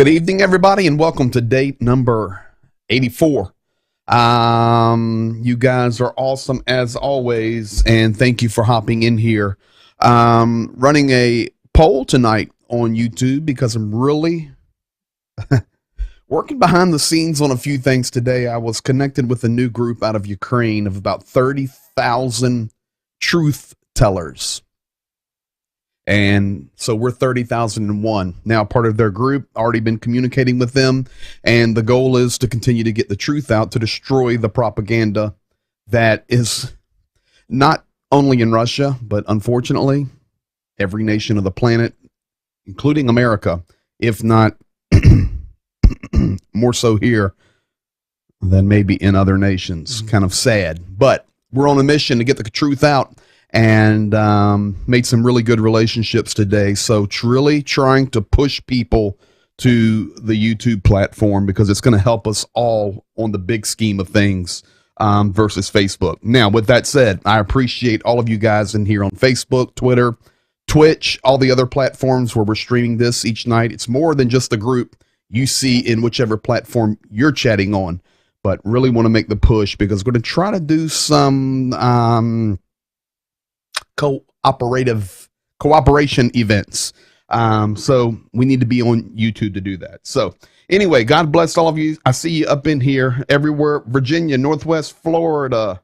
Good evening, everybody, and welcome to date number 84. You guys are awesome as always, and thank you for hopping in here. Running a poll tonight on YouTube because I'm really working behind the scenes on a few things today. I was connected with a new group out of Ukraine of about 30,000 truth tellers. And so we're 30,001 now, part of their group. Already been communicating with them, and the goal is to continue to get the truth out, to destroy the propaganda that is not only in Russia, but unfortunately every nation of the planet, including America, if not more so here than maybe in other nations. Kind of sad, but we're on a mission to get the truth out, and made some really good relationships today. So really trying to push people to the YouTube platform because it's going to help us all on the big scheme of things versus Facebook. Now, with that said, I appreciate all of you guys in here on Facebook, Twitter, Twitch, all the other platforms where we're streaming this each night. It's more than just a group you see in whichever platform you're chatting on, but really want to make the push because we're going to try to do some cooperation events. So we need to be on YouTube to do that. So anyway, God bless all of you. I see you up in here everywhere. Virginia, Northwest Florida,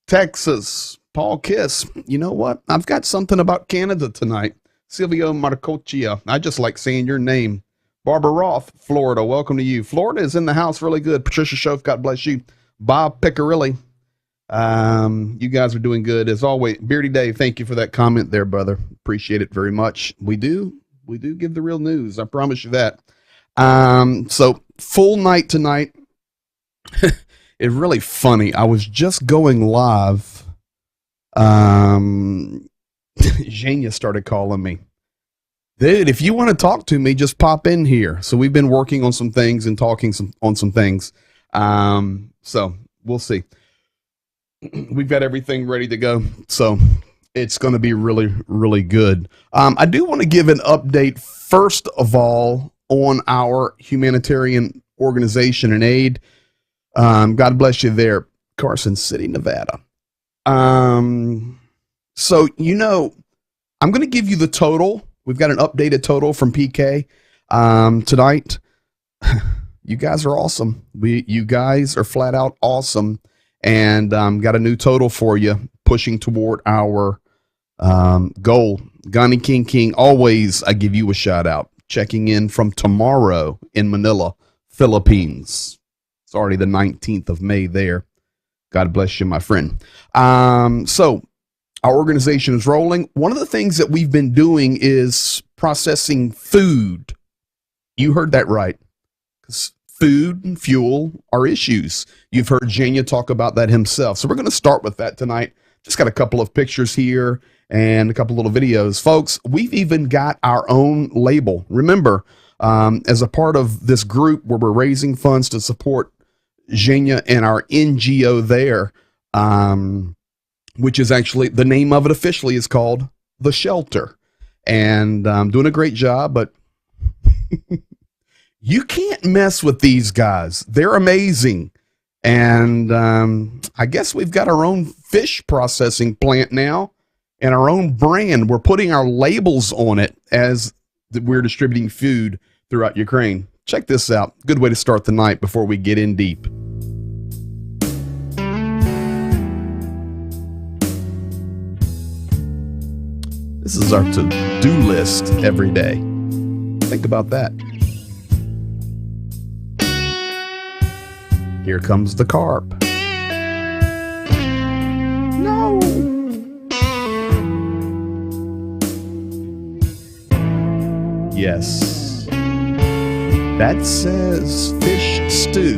Texas, Paul Kiss. You know what? I've got something about Canada tonight. Silvio Marcochia. I just like saying your name. Barbara Roth, Florida. Welcome to you. Florida is in the house. Really good. Patricia Schoaf, God bless you. Bob Piccarilli. You guys are doing good as always. Beardy Dave, thank you for that comment there, brother. Appreciate it very much. We do give the real news. I promise you that. So full night tonight. It's really funny. I was just going live. Zhenya started calling me. Dude, if you want to talk to me, just pop in here. So we've been working on some things and talking on some things. So we'll see. We've got everything ready to go, so it's going to be really, really good. I do want to give an update, first of all, on our humanitarian organization and aid. God bless you there, Carson City, Nevada. So, I'm going to give you the total. We've got an updated total from PK tonight. You guys are awesome. You guys are flat out awesome. And got a new total for you, pushing toward our goal. Gani King, always I give you a shout out. Checking in from tomorrow in Manila, Philippines. It's already the 19th of May there. God bless you, my friend. So our organization is rolling. One of the things that we've been doing is processing food. You heard that right. Food and fuel are issues. You've heard Zhenya talk about that himself. So we're going to start with that tonight. Just got a couple of pictures here and a couple little videos. Folks, we've even got our own label. Remember, as a part of this group where we're raising funds to support Zhenya and our NGO there, which is actually, the name of it officially is called The Shelter. And doing a great job, but you can't mess with these guys. They're amazing. And I guess we've got our own fish processing plant now and our own brand. We're putting our labels on it as we're distributing food throughout Ukraine. Check this out. Good way to start the night before we get in deep. This is our to-do list every day. Think about that. Here comes the carp. No. Yes. That says fish stew.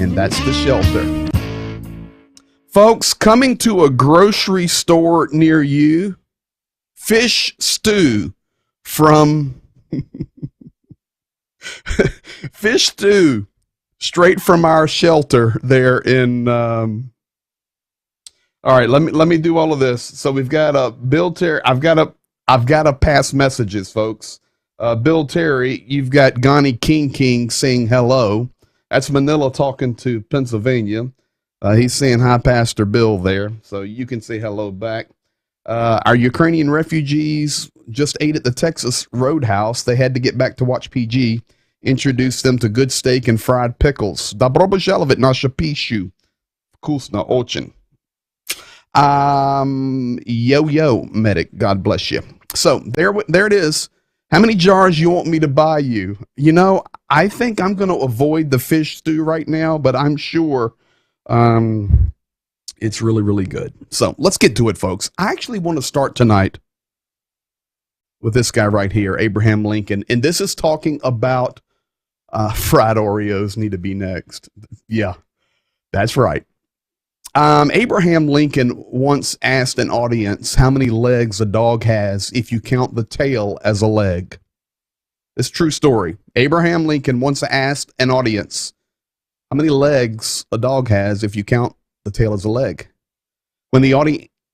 And that's the shelter. Folks, coming to a grocery store near you, fish stew from fish stew straight from our shelter there in all right, let me do all of this. So we've got a Bill Terry. I've got to pass messages, folks. Bill Terry, you've got Gani King saying hello. That's Manila talking to Pennsylvania. He's saying hi, Pastor Bill there. So you can say hello back. Our Ukrainian refugees just ate at the Texas Roadhouse. They had to get back to watch PG. Introduced them to good steak and fried pickles. Добро пожаловать на нашу пищу. Вкусно очень. Yo, medic. God bless you. So there it is. How many jars you want me to buy you? You know, I think I'm going to avoid the fish stew right now, but I'm sure it's really, really good. So let's get to it, folks. I actually want to start tonight with this guy right here, Abraham Lincoln. And this is talking about fried Oreos need to be next. Yeah, that's right. Abraham Lincoln once asked an audience how many legs a dog has if you count the tail as a leg. It's a true story. Abraham Lincoln once asked an audience how many legs a dog has if you count the tail as a leg. When the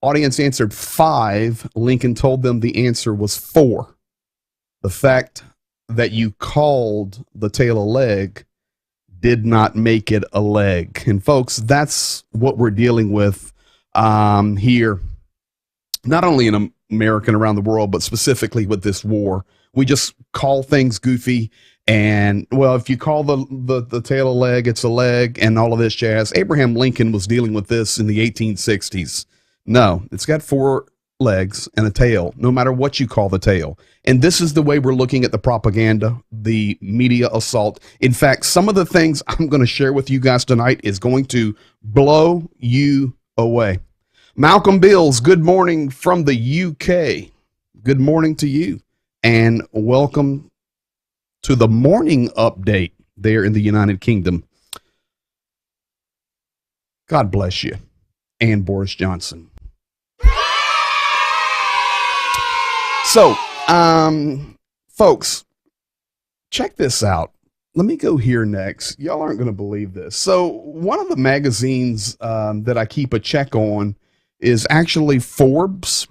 audience answered 5, Lincoln told them the answer was 4. The fact that you called the tail a leg did not make it a leg. And folks, that's what we're dealing with here, not only in America and around the world, but specifically with this war. We just call things goofy. And, well, if you call the tail a leg, it's a leg, and all of this jazz. Abraham Lincoln was dealing with this in the 1860s. No, it's got 4 legs and a tail, no matter what you call the tail. And this is the way we're looking at the propaganda, the media assault. In fact, some of the things I'm going to share with you guys tonight is going to blow you away. Malcolm Bills, good morning from the UK. Good morning to you, and welcome to the morning update there in the United Kingdom. God bless you, and Boris Johnson. So, folks, check this out. Let me go here next. Y'all aren't going to believe this. So, one of the magazines that I keep a check on is actually Forbes.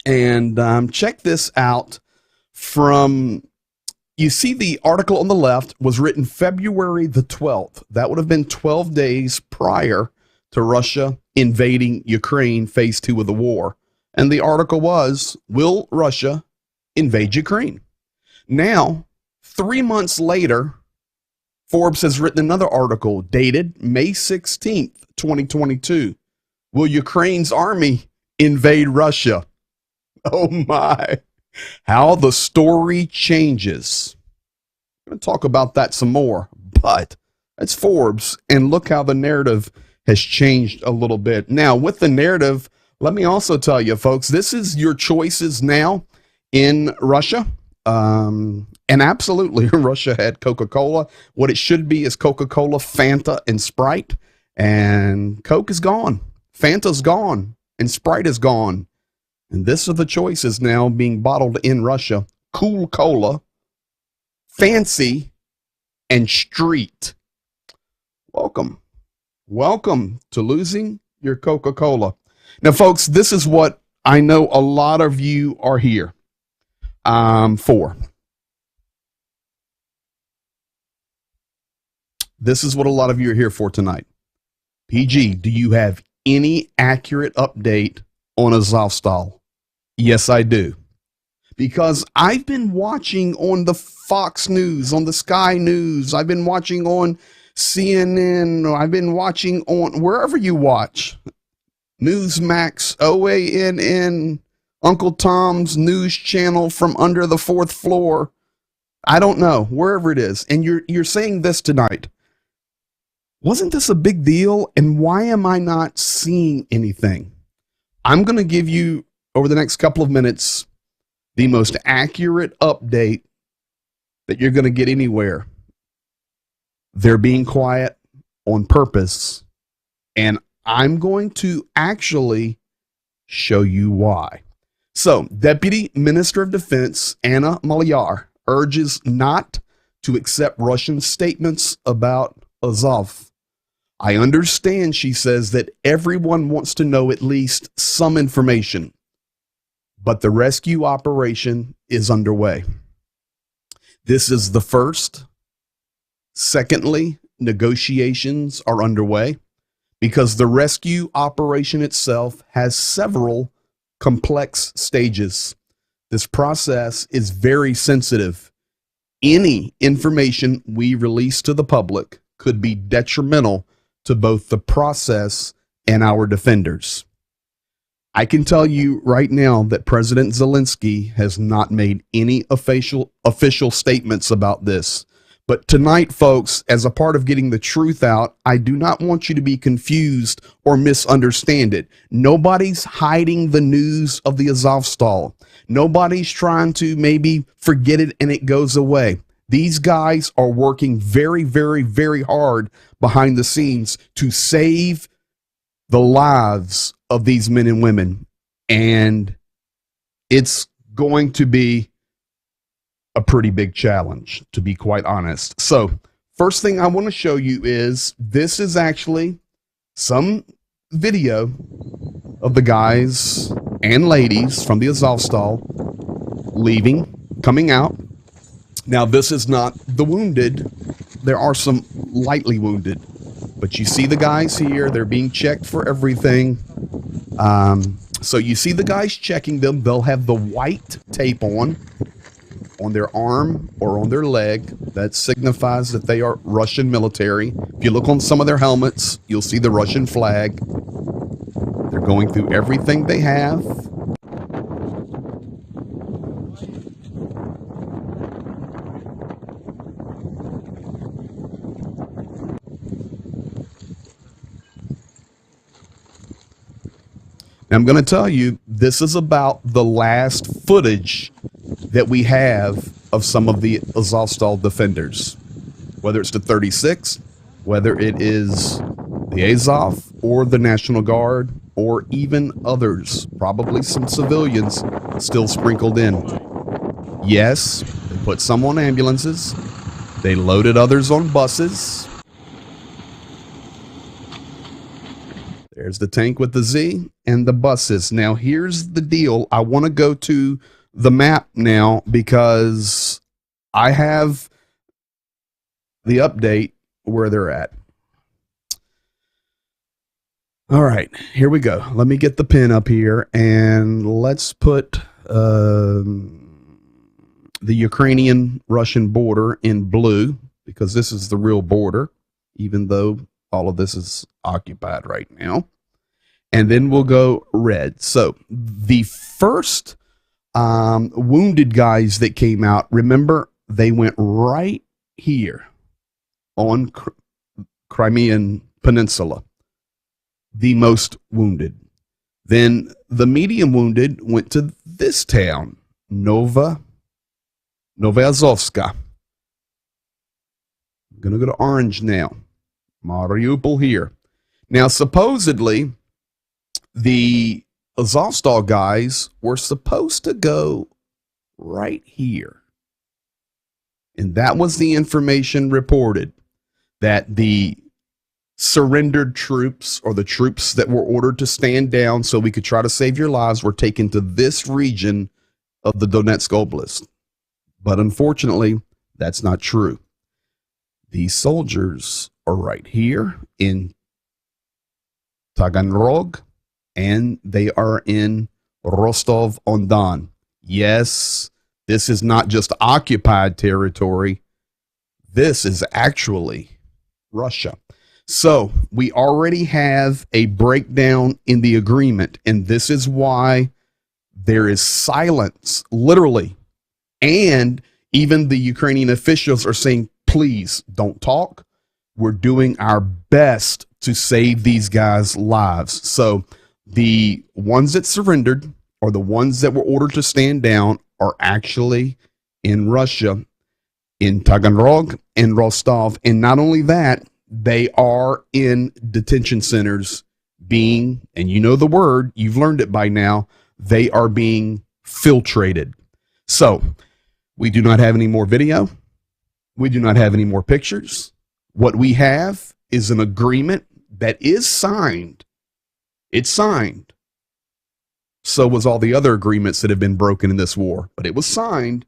And check this out from, you see the article on the left was written February the 12th. That would have been 12 days prior to Russia invading Ukraine, phase 2 of the war. And the article was, will Russia invade Ukraine? Now, 3 months later, Forbes has written another article dated May 16th, 2022. Will Ukraine's army invade Russia? Oh my, how the story changes. I'm going to talk about that some more, but that's Forbes, and look how the narrative has changed a little bit. Now, with the narrative, let me also tell you, folks, this is your choices now in Russia. And absolutely, Russia had Coca-Cola. What it should be is Coca-Cola, Fanta, and Sprite. And Coke is gone. Fanta's gone. And Sprite is gone. And this are the choices now being bottled in Russia. Cool Cola, Fancy, and Street. Welcome. Welcome to losing your Coca-Cola. Now, folks, this is what I know a lot of you are here for. This is what a lot of you are here for tonight. PG, do you have any accurate update on Azovstal? Yes, I do. Because I've been watching on the Fox News, on the Sky News. I've been watching on CNN. I've been watching on wherever you watch. Newsmax, OANN, Uncle Tom's news channel from under the 4th floor. I don't know, wherever it is. And you're saying this tonight. Wasn't this a big deal? And why am I not seeing anything? I'm going to give you, over the next couple of minutes, the most accurate update that you're going to get anywhere. They're being quiet on purpose. And I'm going to actually show you why. So, Deputy Minister of Defense Anna Maliar urges not to accept Russian statements about Azov. I understand, she says, that everyone wants to know at least some information, but the rescue operation is underway. This is the first. Secondly, negotiations are underway because the rescue operation itself has several complex stages. This process is very sensitive. Any information we release to the public could be detrimental to both the process and our defenders. I can tell you right now that President Zelensky has not made any official statements about this. But tonight, folks, as a part of getting the truth out, I do not want you to be confused or misunderstand it. Nobody's hiding the news of the Azovstal. Nobody's trying to maybe forget it and it goes away. These guys are working very, very, very hard behind the scenes to save the lives of these men and women. And it's going to be a pretty big challenge, to be quite honest. So first thing I want to show you is this is actually some video of the guys and ladies from the Azovstal leaving, coming out. Now, this is not the wounded. There are some lightly wounded, but you see the guys here. They're being checked for everything. So you see the guys checking them. They'll have the white tape on their arm or on their leg. That signifies that they are Russian military. If you look on some of their helmets, you'll see the Russian flag. They're going through everything they have. I'm going to tell you, this is about the last footage that we have of some of the Azovstal defenders, whether it's the 36, whether it is the Azov or the National Guard, or even others, probably some civilians still sprinkled in. Yes, they put some on ambulances. They loaded others on buses. There's the tank with the Z and the buses. Now, here's the deal. I want to go to the map now because I have the update where they're at. All right, here we go. Let me get the pin up here and let's put the Ukrainian-Russian border in blue because this is the real border, even though all of this is occupied right now. And then we'll go red. So the first wounded guys that came out, remember, they went right here on Crimean Peninsula, the most wounded. Then the medium wounded went to this town, Novoazovska. I'm going to go to orange now. Mariupol here. Now, supposedly, the Azovstal guys were supposed to go right here. And that was the information reported, that the surrendered troops, or the troops that were ordered to stand down so we could try to save your lives, were taken to this region of the Donetsk Oblast. But unfortunately, that's not true. These soldiers are right here in Taganrog, and they are in Rostov-on-Don. Yes, this is not just occupied territory. This is actually Russia. So we already have a breakdown in the agreement, and this is why there is silence, literally. And even the Ukrainian officials are saying, please don't talk. We're doing our best to save these guys' lives. So the ones that surrendered, or the ones that were ordered to stand down, are actually in Russia, in Taganrog and Rostov. And not only that, they are in detention centers being, and you know the word, you've learned it by now, they are being filtrated. So we do not have any more video. We do not have any more pictures. What we have is an agreement that is signed. It's signed. So was all the other agreements that have been broken in this war, but it was signed.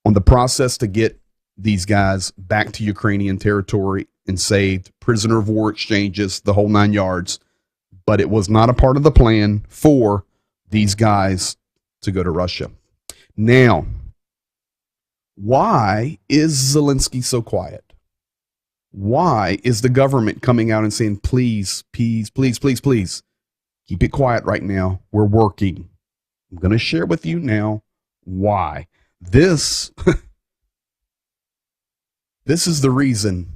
on the process to get these guys back to Ukrainian territory and saved, prisoner of war exchanges, the whole 9 yards. But it was not a part of the plan for these guys to go to Russia. Now, why is Zelensky so quiet? Why is the government coming out and saying, please, please, please, please, please, keep it quiet right now. We're working. I'm going to share with you now why. This is the reason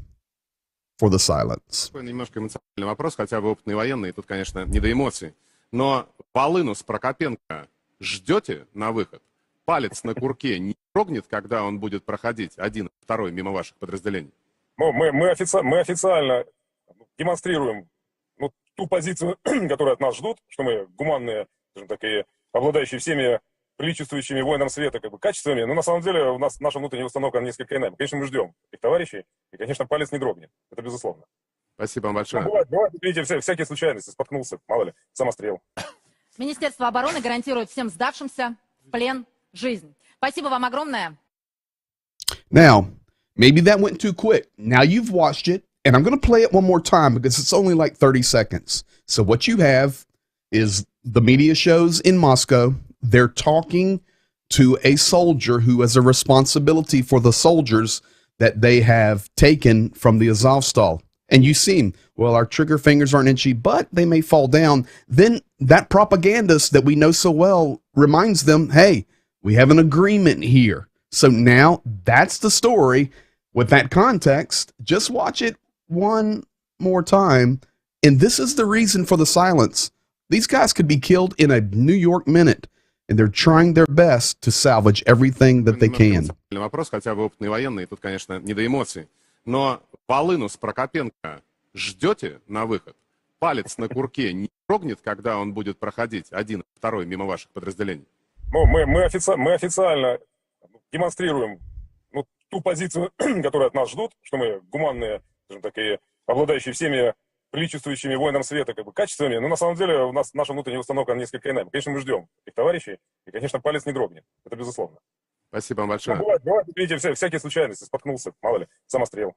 for the silence. Немножко эмоциональный вопрос, хотя вы опытные военные, тут, конечно, не до эмоций. Но Волыну с Прокопенко ждете на выход? Палец на курке не дрогнет, когда он будет проходить один, второй мимо ваших подразделений? Ну, мы официально демонстрируем ту позицию, которую от нас ждут, что мы гуманные, скажем так, и обладающие всеми приличествующими воинам света качествами. Но на самом деле у нас наша внутренняя установка несколько иная. Конечно, мы ждем этих товарищей, и, конечно, палец не дрогнет. Это безусловно. Спасибо вам большое. Бывает, видите, всякие случайности, споткнулся, мало ли, самострел. Министерство обороны гарантирует всем сдавшимся в плен жизнь. Спасибо вам огромное. Now, maybe that went too quick. Now you've watched it, and I'm going to play it one more time because it's only like 30 seconds. So what you have is the media shows in Moscow. They're talking to a soldier who has a responsibility for the soldiers that they have taken from the Azovstal. And you see him, well, our trigger fingers aren't itchy, but they may fall down. Then that propagandist that we know so well reminds them, hey, we have an agreement here. So now that's the story. With that context, just watch it one more time. And this is the reason for the silence. These guys could be killed in a New York minute. And they're trying their best to salvage everything that they can. Вопрос, хотя вы опытные военные, тут, конечно, не до эмоций. Но Волыну с Прокопенко ждете на выход? Палец на курке не дрогнет, когда он будет проходить один, второй мимо ваших подразделений? Ну, мы официально демонстрируем ту позицию, которую от нас ждут, что мы гуманные, скажем так, и обладающие всеми приличествующими воинам света качествами. Но на самом деле у нас наша внутренняя установка несколько иная. Конечно, мы ждем этих товарищей, и, конечно, палец не дрогнет. Это безусловно. Спасибо вам большое. Бывает, видите, всякие случайности, споткнулся, мало ли, самострел.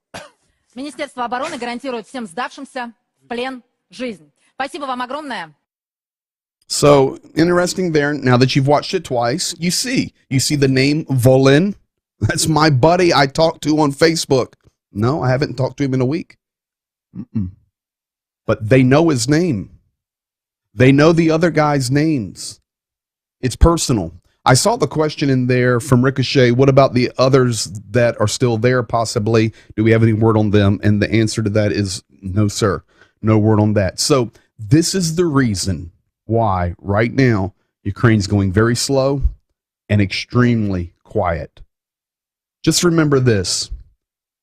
Министерство обороны гарантирует всем сдавшимся в плен жизнь. Спасибо вам огромное. So, interesting there. Now that you've watched it twice, you see the name Volin. That's my buddy I talked to on Facebook. No, I haven't talked to him in a week. But they know his name. They know the other guys' names. It's personal. I saw the question in there from Ricochet. What about the others that are still there, possibly? Do we have any word on them? And the answer to that is no, sir. No word on that. So this is the reason why right now Ukraine's going very slow and extremely quiet. Just remember this.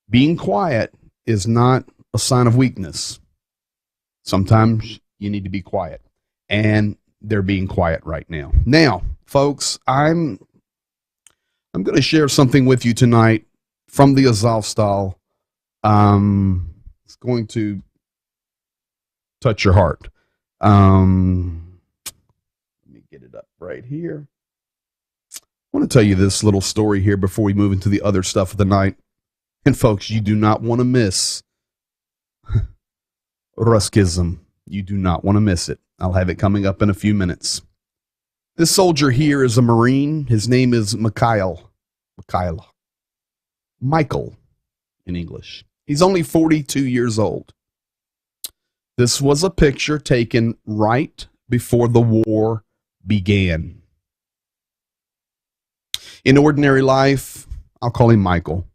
Being quiet is not a sign of weakness. Sometimes you need to be quiet. And they're being quiet right now. Now, folks, I'm going to share something with you tonight from the Azovstal. It's going to touch your heart. Let me get it up right here. I want to tell you this little story here before we move into the other stuff of the night. And folks, you do not want to miss Ruscism. You do not want to miss it. I'll have it coming up in a few minutes. This soldier here is a Marine. His name is Michael in English. He's only 42 years old. This was a picture taken right before the war began. In ordinary life, I'll call him Michael.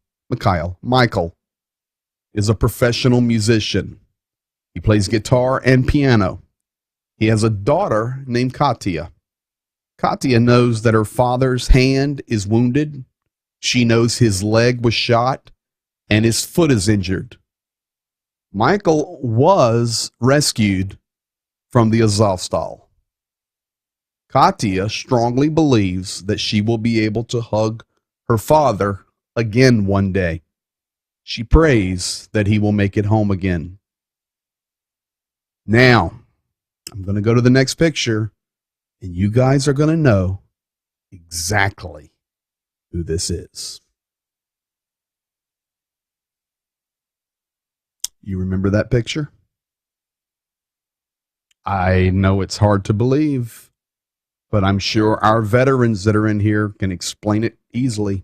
Michael is a professional musician. He plays guitar and piano. He has a daughter named Katya. Katya knows that her father's hand is wounded. She knows his leg was shot and his foot is injured. Michael was rescued from the Azovstal. Katya strongly believes that she will be able to hug her father again one day. She prays that he will make it home again. Now, I'm going to go to the next picture, and you guys are going to know exactly who this is. You remember that picture? I know it's hard to believe, but I'm sure our veterans that are in here can explain it easily.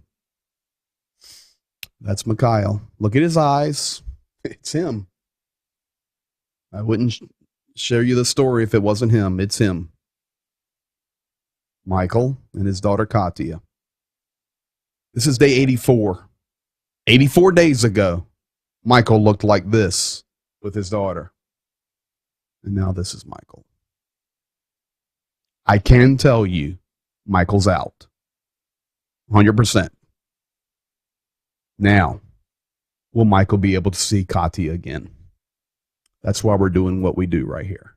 That's Mikhail. Look at his eyes. It's him. I wouldn't share you the story if it wasn't him. It's him. Michael and his daughter Katya. This is day 84. 84 days ago, Michael looked like this with his daughter. And now this is Michael. I can tell you, Michael's out. 100%. Now, will Michael be able to see Katya again? That's why we're doing what we do right here.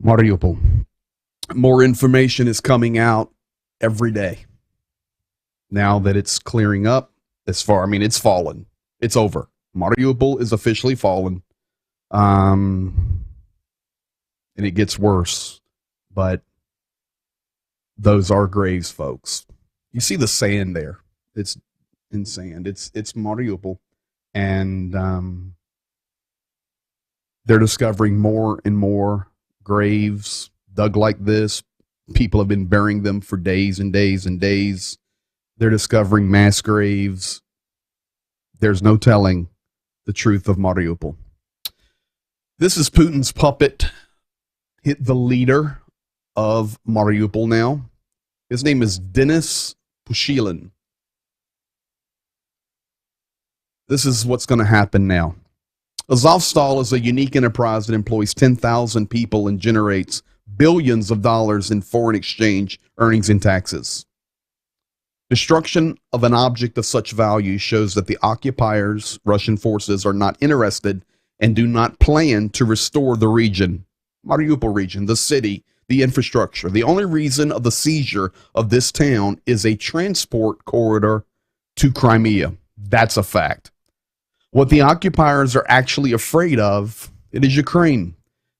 Mariupol. More information is coming out every day. Now that it's clearing up, it's fallen. It's over. Mariupol is officially fallen. And it gets worse. But those are graves, folks. You see the sand there. It's in sand. It's Mariupol. And they're discovering more and more graves dug like this. People have been burying them for days and days and days. They're discovering mass graves. There's no telling the truth of Mariupol. This is Putin's puppet, the leader of Mariupol now. His name is Denis Pushilin. This is what's going to happen now. Azovstal is a unique enterprise that employs 10,000 people and generates billions of dollars in foreign exchange earnings and taxes. Destruction of an object of such value shows that the occupiers, Russian forces, are not interested and do not plan to restore the region, Mariupol region, the city, the infrastructure. The only reason of the seizure of this town is a transport corridor to Crimea. That's a fact. What the occupiers are actually afraid of, it is Ukraine.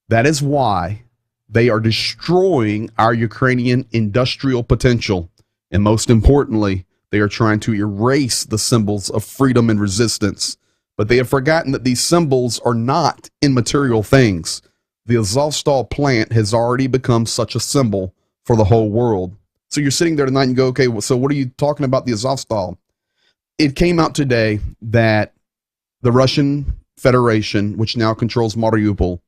That is why they are destroying our Ukrainian industrial potential. And most importantly, they are trying to erase the symbols of freedom and resistance. But they have forgotten that these symbols are not immaterial things. The Azovstal plant has already become such a symbol for the whole world. So you're sitting there tonight and go, okay, so what are you talking about the Azovstal? It came out today that the Russian Federation, which now controls Mariupol,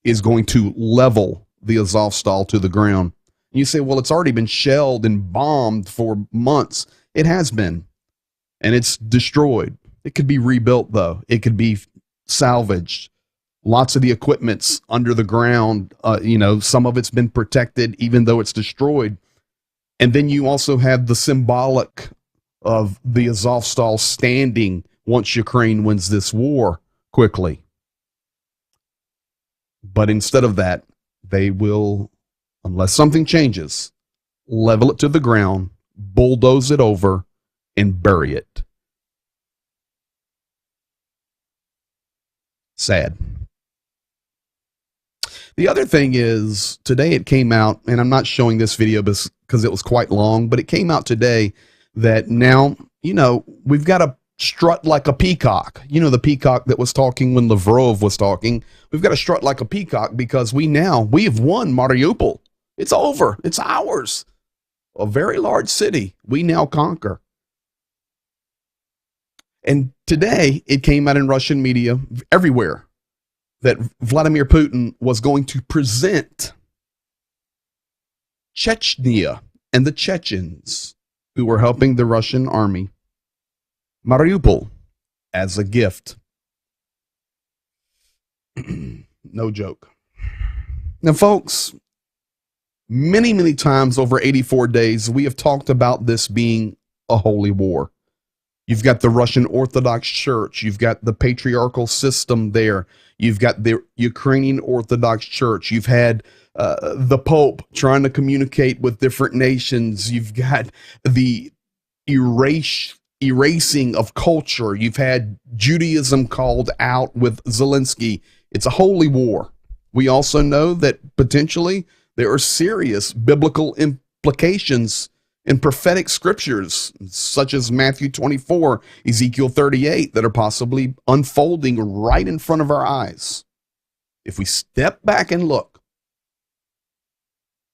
is going to level the Azovstal to the ground. You say, well, it's already been shelled and bombed for months. It has been, and it's destroyed. It could be rebuilt, though. It could be salvaged. Lots of the equipment's under the ground. Some of it's been protected, even though it's destroyed. And then you also have the symbolic of the Azovstal standing once Ukraine wins this war quickly. But instead of that, they will, unless something changes, level it to the ground, bulldoze it over, and bury it. Sad. The other thing is, today it came out, and I'm not showing this video because it was quite long, but it came out today that now, we've got to strut like a peacock. The peacock that was talking when Lavrov was talking. We've got to strut like a peacock because we have won Mariupol. It's over. It's ours. A very large city. We now conquer. And today it came out in Russian media everywhere that Vladimir Putin was going to present Chechnya and the Chechens who were helping the Russian army Mariupol as a gift. No joke. Now, folks, many, many times over 84 days, we have talked about this being a holy war. You've got the Russian Orthodox Church. You've got the patriarchal system there. You've got the Ukrainian Orthodox Church. You've had the Pope trying to communicate with different nations. You've got the erasing of culture. You've had Judaism called out with Zelensky. It's a holy war. We also know that potentially there are serious biblical implications in prophetic scriptures, such as Matthew 24, Ezekiel 38, that are possibly unfolding right in front of our eyes. If we step back and look,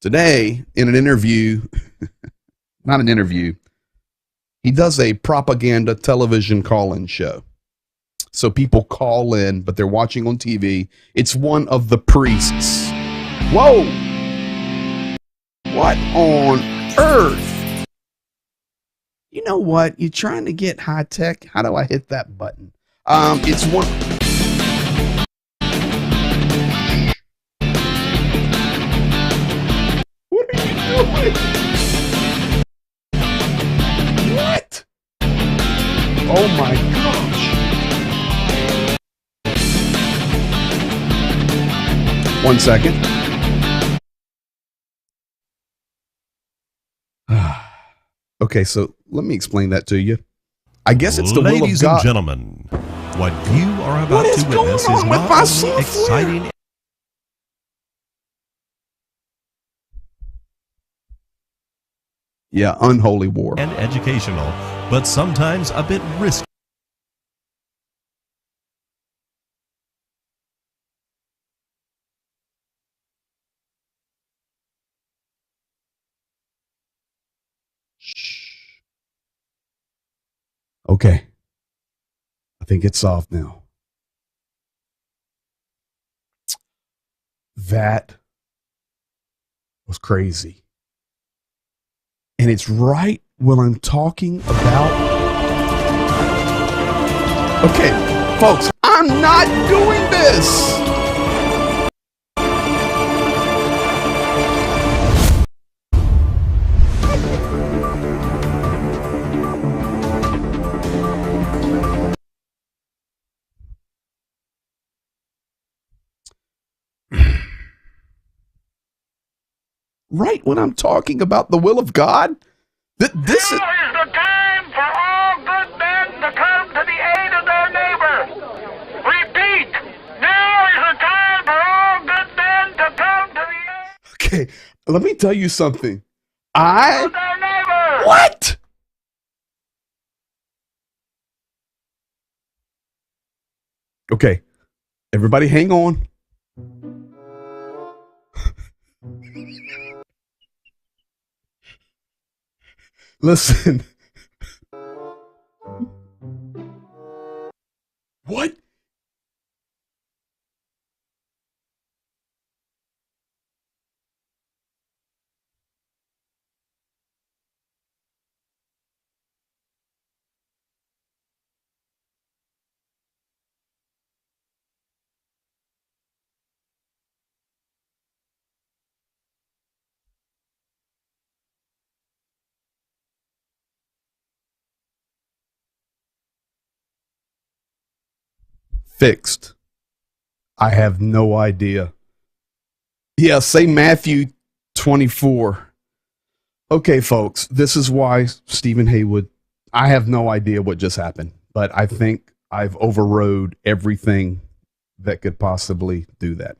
today in an interview, not an interview, he does a propaganda television call-in show. So people call in, but they're watching on TV. It's one of the priests. Whoa! What on earth? You know what? You're trying to get high tech. How do I hit that button? It's one. What are you doing? What? Oh my gosh. One second. Okay, so let me explain that to you. I guess it's the will of God. Ladies and gentlemen, what you are about to witness is not only exciting. Yeah, unholy war. And educational, but sometimes a bit risky. Okay. I think it's soft now. That was crazy. And it's right when I'm talking about. Okay, folks, I'm not doing this. Right when I'm talking about the will of God, this is the time for all good men to come to the aid of their neighbor. Repeat, now is the time for all good men to come to the aid. Okay, let me tell you something. Of their neighbor. What? Okay, everybody hang on. Listen. What? Fixed. I have no idea. Yeah, say Matthew 24. Okay, folks, this is why Stephen Haywood, I have no idea what just happened, but I think I've overrode everything that could possibly do that.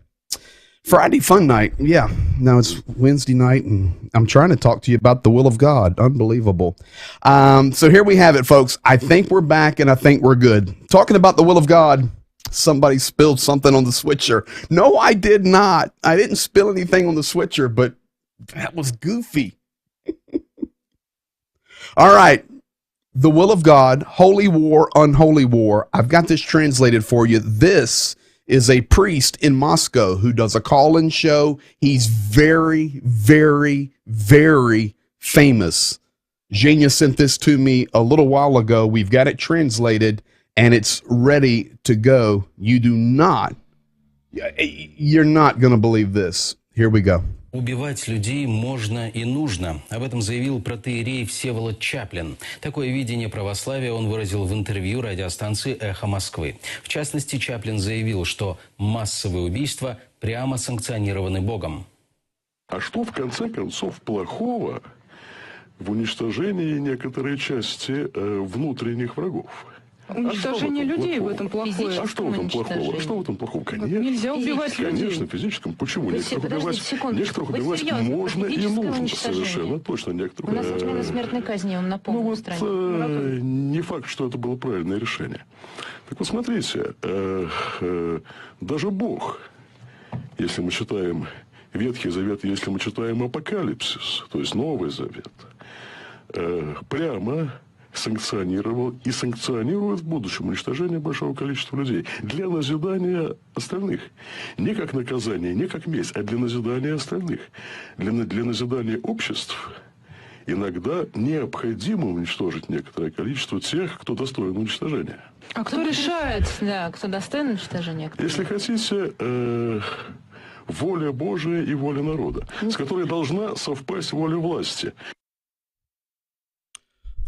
Friday fun night. Yeah, now it's Wednesday night, and I'm trying to talk to you about the will of God. Unbelievable. So here we have it, folks. I think we're back, and I think we're good. Talking about the will of God. Somebody spilled something on the switcher. No, I did not. I didn't spill anything on the switcher, but that was goofy. All right. The will of God, holy war, unholy war. I've got this translated for you. This is a priest in Moscow who does a call-in show. He's very, very, very famous. Zhenya sent this to me a little while ago. We've got it translated. And it's ready to go. You're not going to believe this. Here we go. Убивать людей можно и нужно. Об этом заявил протоиерей Всеволод Чаплин. Такое видение православия он выразил в интервью радиостанции «Эхо Москвы». В частности, Чаплин заявил, что массовые убийства прямо санкционированы Богом. А что в конце концов плохого в уничтожении некоторой части внутренних врагов. Уничтожение людей в этом плохое. А что в этом плохого? Что в этом плохого? Конечно. Нельзя убивать людей. Конечно, физическом. Почему? Некоторых убивать можно и нужно совершенно точно. Некоторых. У нас отмена смертной казни, он напомнил в стране. Не факт, что это было правильное решение. Так вот, смотрите, даже Бог, если мы читаем Ветхий Завет, если мы читаем Апокалипсис, то есть Новый Завет, прямо санкционировал и санкционирует в будущем уничтожение большого количества людей для назидания остальных. Не как наказание, не как месть, а для назидания остальных. Для назидания обществ иногда необходимо уничтожить некоторое количество тех, кто достоин уничтожения. А кто решает, да, кто достоин уничтожения? Если хотите, воля Божия и воля народа, с которой должна совпасть воля власти.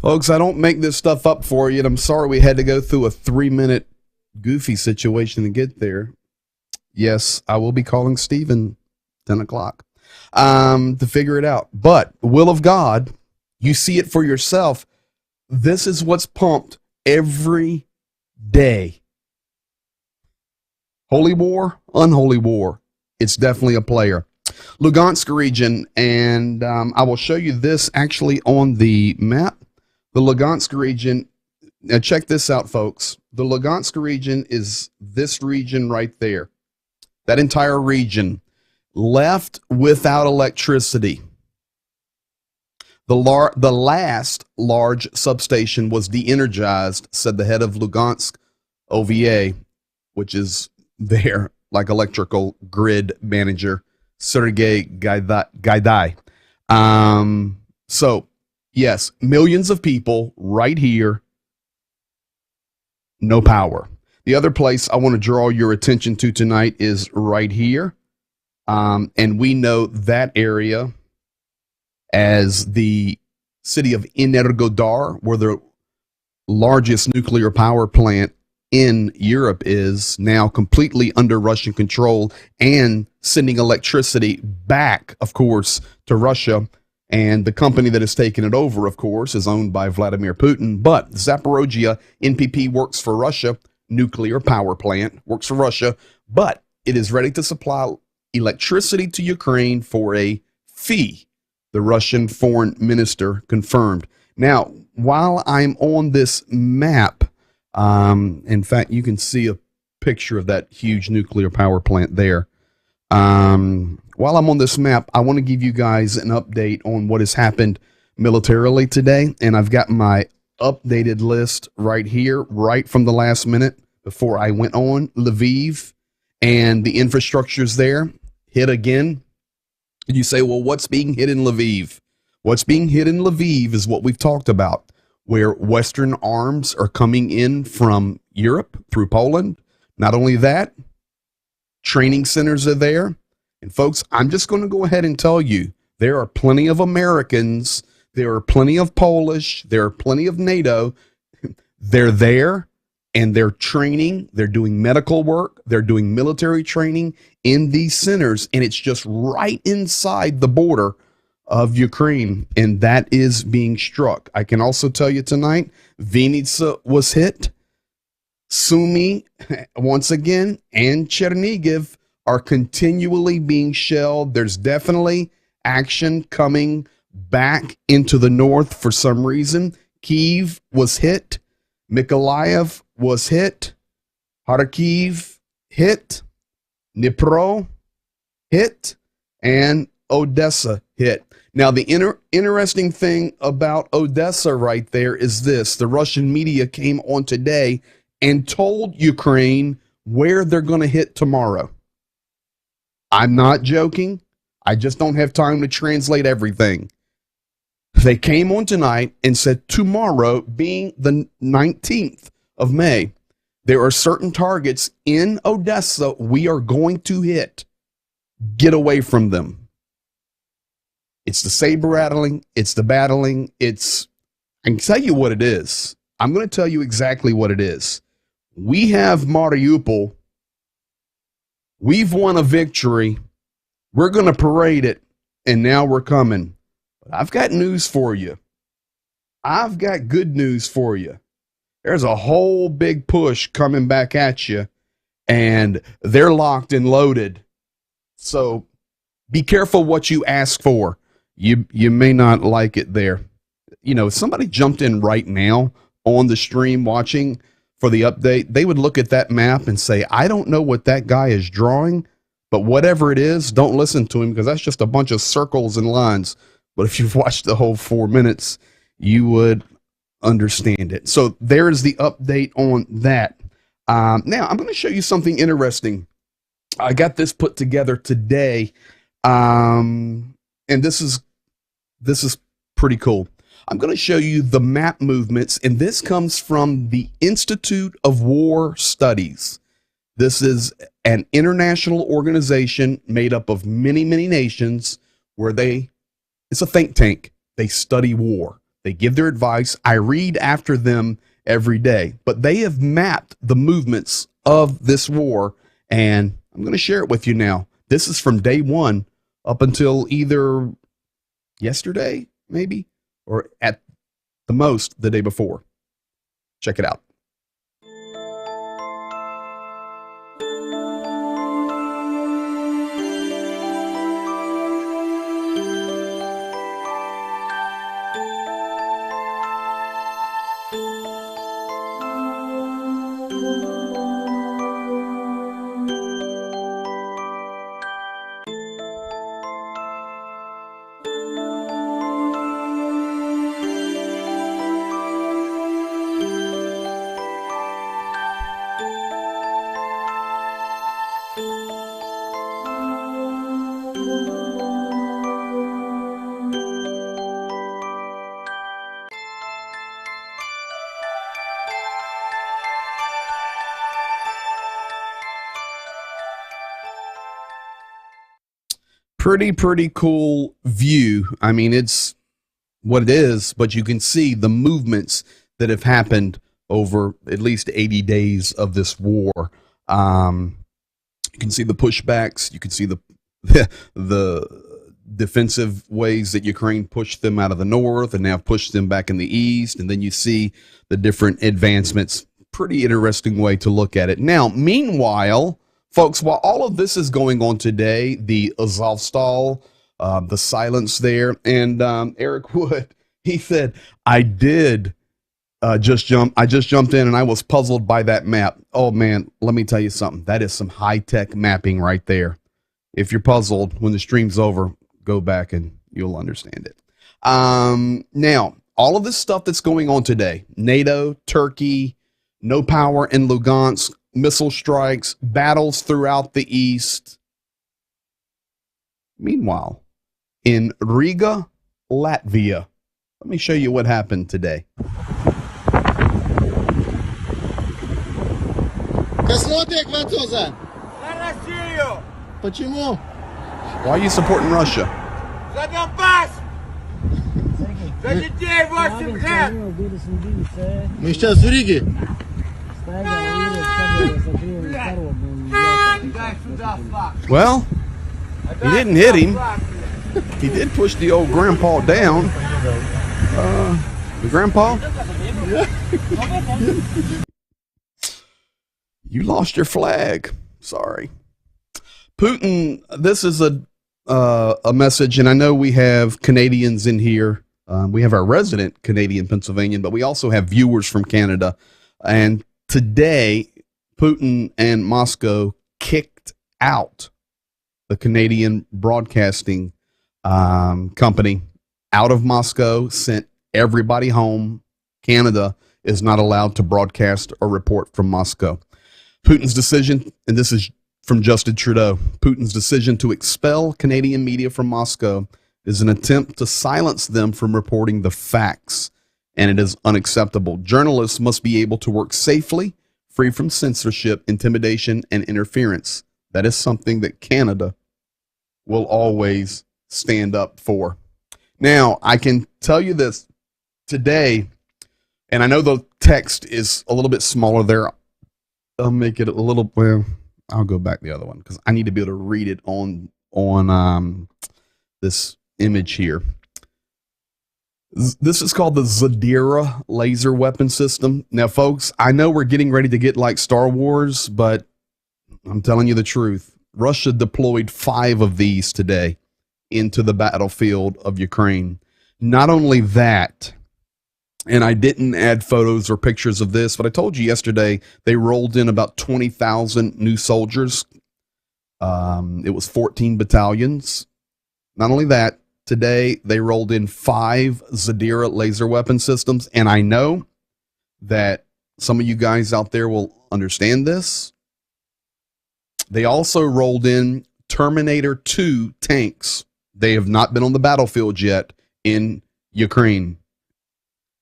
Folks, I don't make this stuff up for you, and I'm sorry we had to go through a 3-minute goofy situation to get there. Yes, I will be calling Stephen 10 o'clock to figure it out. But the will of God, you see it for yourself. This is what's pumped every day. Holy war, unholy war. It's definitely a player. Lugansk region, and I will show you this actually on the map. The Lugansk region, now check this out, folks. The Lugansk region is this region right there. That entire region left without electricity. The last large substation was de-energized, said the head of Lugansk OVA, which is their like electrical grid manager, Sergei Gaidai. So, yes, millions of people right here, no power. The other place I want to draw your attention to tonight is right here. And we know that area as the city of Energodar, where the largest nuclear power plant in Europe is now completely under Russian control and sending electricity back, of course, to Russia. And the company that has taken it over, of course, is owned by Vladimir Putin. But Zaporozhye NPP works for Russia, nuclear power plant, works for Russia, but it is ready to supply electricity to Ukraine for a fee, the Russian foreign minister confirmed. Now, while I'm on this map, in fact, you can see a picture of that huge nuclear power plant there. While I'm on this map, I want to give you guys an update on what has happened militarily today. And I've got my updated list right here, right from the last minute before I went on. Lviv and the infrastructure's there, hit again. And you say, well, what's being hit in Lviv? What's being hit in Lviv is what we've talked about, where Western arms are coming in from Europe through Poland. Not only that, training centers are there. And folks, I'm just going to go ahead and tell you, there are plenty of Americans, there are plenty of Polish, there are plenty of NATO. They're there and they're training, they're doing medical work, they're doing military training in these centers, and it's just right inside the border of Ukraine, and that is being struck. I can also tell you tonight, Vinnytsia was hit. Sumy, once again, and Chernigiv are continually being shelled. There's definitely action coming back into the north for some reason. Kyiv was hit. Mykolaiv was hit. Kharkiv hit. Dnipro hit. And Odessa hit. Now, the interesting thing about Odessa right there is this. The Russian media came on today and told Ukraine where they're going to hit tomorrow. I'm not joking. I just don't have time to translate everything. They came on tonight and said tomorrow, being the 19th of May, there are certain targets in Odessa we are going to hit. Get away from them. It's the saber rattling. It's the battling. I can tell you what it is. I'm going to tell you exactly what it is. We have Mariupol. We've won a victory. We're going to parade it, and now we're coming. But I've got news for you. I've got good news for you. There's a whole big push coming back at you, and they're locked and loaded. So be careful what you ask for. You may not like it there. You know, if somebody jumped in right now on the stream watching for the update, they would look at that map and say, I don't know what that guy is drawing, but whatever it is, don't listen to him because that's just a bunch of circles and lines. But if you've watched the whole 4 minutes, you would understand it. So there's the update on that. Now, I'm going to show you something interesting. I got this put together today, and this is pretty cool. I'm going to show you the map movements, and this comes from the Institute of War Studies. This is an international organization made up of many, many nations where it's a think tank. They study war. They give their advice. I read after them every day, but they have mapped the movements of this war, and I'm going to share it with you now. This is from day one up until either yesterday, maybe, or at the most the day before. Check it out. Pretty cool view. I mean, it's what it is, but you can see the movements that have happened over at least 80 days of this war. You can see the pushbacks. You can see the the defensive ways that Ukraine pushed them out of the north and now pushed them back in the east. And then you see the different advancements. Pretty interesting way to look at it. Now, meanwhile, folks, while all of this is going on today, the Azovstal, the silence there, and Eric Wood, he said, I just jumped in and I was puzzled by that map. Oh man, let me tell you something. That is some high-tech mapping right there. If you're puzzled, when the stream's over, go back and you'll understand it. Now, all of this stuff that's going on today, NATO, Turkey, no power in Lugansk, missile strikes, battles throughout the east. Meanwhile, in Riga, Latvia, let me show you what happened today. Почему? Why are you supporting Russia? За Донбасс! За детей 8 лет! Мы сейчас в Риге. Well, he didn't hit him. He did push the old grandpa down. The grandpa? You lost your flag. Sorry. Putin, this is a message, and I know we have Canadians in here. We have our resident Canadian Pennsylvanian, but we also have viewers from Canada. And today, Putin and Moscow kicked out the Canadian broadcasting company out of Moscow, sent everybody home. Canada is not allowed to broadcast or report from Moscow. Putin's decision, and this is from Justin Trudeau, Putin's decision to expel Canadian media from Moscow is an attempt to silence them from reporting the facts, and it is unacceptable. Journalists must be able to work safely, free from censorship, intimidation, and interference. That is something that Canada will always stand up for. Now, I can tell you this today, and I know the text is a little bit smaller there. I'll make it a little, well, I'll go back the other one because I need to be able to read it on this image here. This is called the Zadira laser weapon system. Now, folks, I know we're getting ready to get like Star Wars, but I'm telling you the truth. Russia deployed 5 of these today into the battlefield of Ukraine. Not only that, and I didn't add photos or pictures of this, but I told you yesterday they rolled in about 20,000 new soldiers. It was 14 battalions. Not only that, today they rolled in 5 Zadira laser weapon systems, and I know that some of you guys out there will understand this. They also rolled in Terminator 2 tanks. They have not been on the battlefield yet in Ukraine.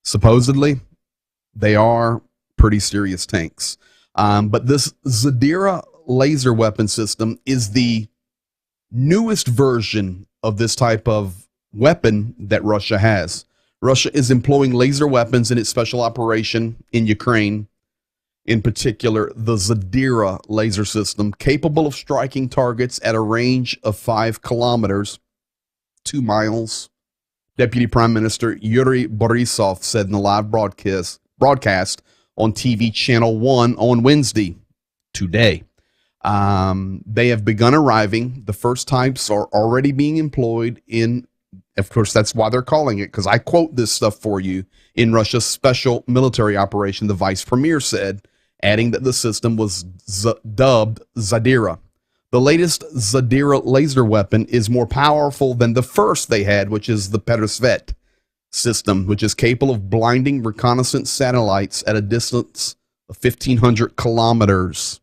Supposedly, they are pretty serious tanks. But this Zadira laser weapon system is the newest version of this type of weapon that Russia has. Russia is employing laser weapons in its special operation in Ukraine. In particular, the Zadira laser system, capable of striking targets at a range of 5 kilometers, 2 miles. Deputy Prime Minister Yuri Borisov said in the live broadcast on TV Channel 1 on Wednesday, today. They have begun arriving. The first types are already being employed in, of course, that's why they're calling it, because I quote this stuff for you, in Russia's special military operation, the vice premier said, adding that the system was dubbed Zadira. The latest Zadira laser weapon is more powerful than the first they had, which is the Peresvet system, which is capable of blinding reconnaissance satellites at a distance of 1,500 kilometers.